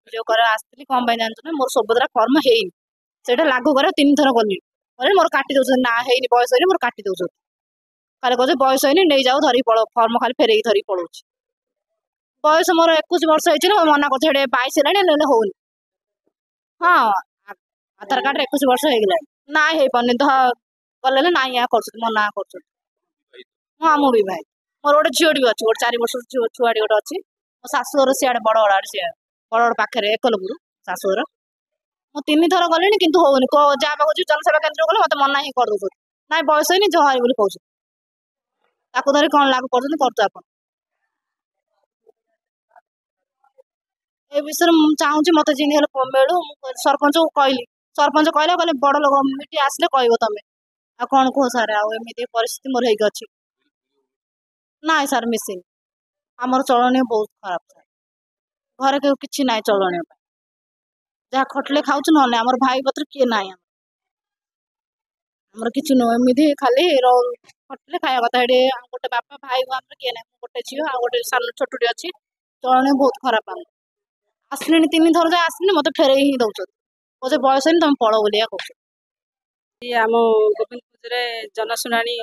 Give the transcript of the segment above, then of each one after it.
अभियोग कर आसती कौन पाई जानते ना मोर सुभद्रा फर्म ହେଇନି सेटा लागू करे 3 थर गली अरे मोर काटी दउछ ना ହେଇନି बयस ହେଇନି मोर काटी दउछ खाली कहते बयस ହେଇନି नहीं जाओ धरी पळो फर्म खाली फेरेई धरी पळौछ बयस मोर 21 वर्ष ହେଇଛି ना मना करछ हेडे 22 हेलानी लेले होउनी हां आधार कार्ड 21 वर्ष हो गला ना हे पन्नी ध गले ना या करछ मना करछ हां मो भी भाई मोर गोटे झीओटी भी अछि गोटे 4 वर्ष छुआडी गोटे अछि मो सासुर सियाडे बड़ बड़ आडे सिया बड़ बड़ पाखरे एकलपुर सासुर मो 3 थर गलेनी किंतु होउनी को जा पाको जनसेवा केंद्र गले मते मना ही कर दउछ नाइ बयस हैनी जहारी बोली कहउछ ताको धरि कोन लागू करछन करतो आपण ए विषय मु चाहूची मते जिनी हेले मेळू सरपंच को कहली सरपंच कहले कहले बड़ लोग मीटिंग आसले कहबो तमे आ कोन को सारे आ एमिति परिस्थिति मोर हेग अछि नाइ सर मिसिंग हमर चलनी बहुत खराब था घरे के किछि नाइ चलनी जहाँ खटले खाउछ न हमर भाई पत्र के नाइ हमर किछु न एमिति खाली खटले खाया कथा हेडे गोटे बापा भाई हमर के नाइ गोटे छियो आ गोटे सान छोटुडी अछि चलनी बहुत खराब हम आसलिनी 3 थर जा आसलिनी मते फेरेई ही दउछ ओजे बयस हैनी तुम पळो बोलिया कहउछ आम गोविंदपुर जनशुणाणी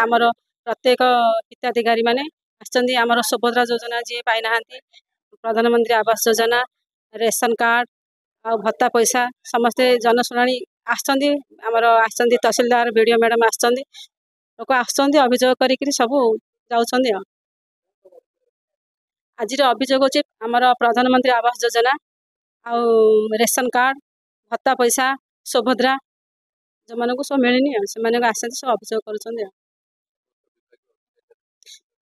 आमर प्रत्येक हिताधिकारी माने आसचंदी आमर सुभद्रा योजना जी पाई नाहांती प्रधानमंत्री आवास योजना रेशन कार्ड आ भत्ता पैसा समस्ते जनशुणाणी आसचंदी आमर आसचंदी तहसीलदार वीडियो मैडम आसचंदी लोक आसचंदी अभियोग करिकरी सब जाउचंदी आज अभियोग होची आमर प्रधानमंत्री आवास योजना आ रेशन कार्ड भत्ता पैसा सुभद्रा जो मन को सब मिलनी से आसते सब अभियोग कर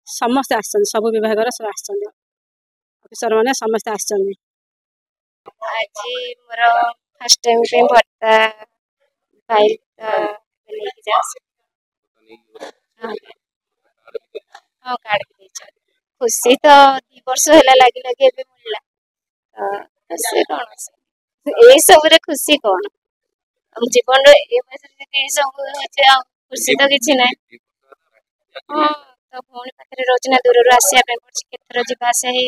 समस्ते आस सब विभाग सब आफिसर मैंने समस्ते आस आज मोर फर्स्ट टाइम पे भत्ता फाइल लेके जा हाँ कार्ड भी खुशी तो 2 वर्ष है लगी लगी एबे मिलला खुशी कौन ए सब रे खुशी कौन हम जीवन रे ए बस ए सब होचे खुशी तो किछि नै हां तो फोन पाखरे रोजना दूर रो आसिया पे पछ केतर जीवा से ही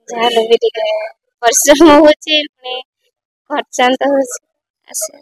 जाले भी ठीक है परिश्रम होचे पुनी खर्चान तो होचे आसे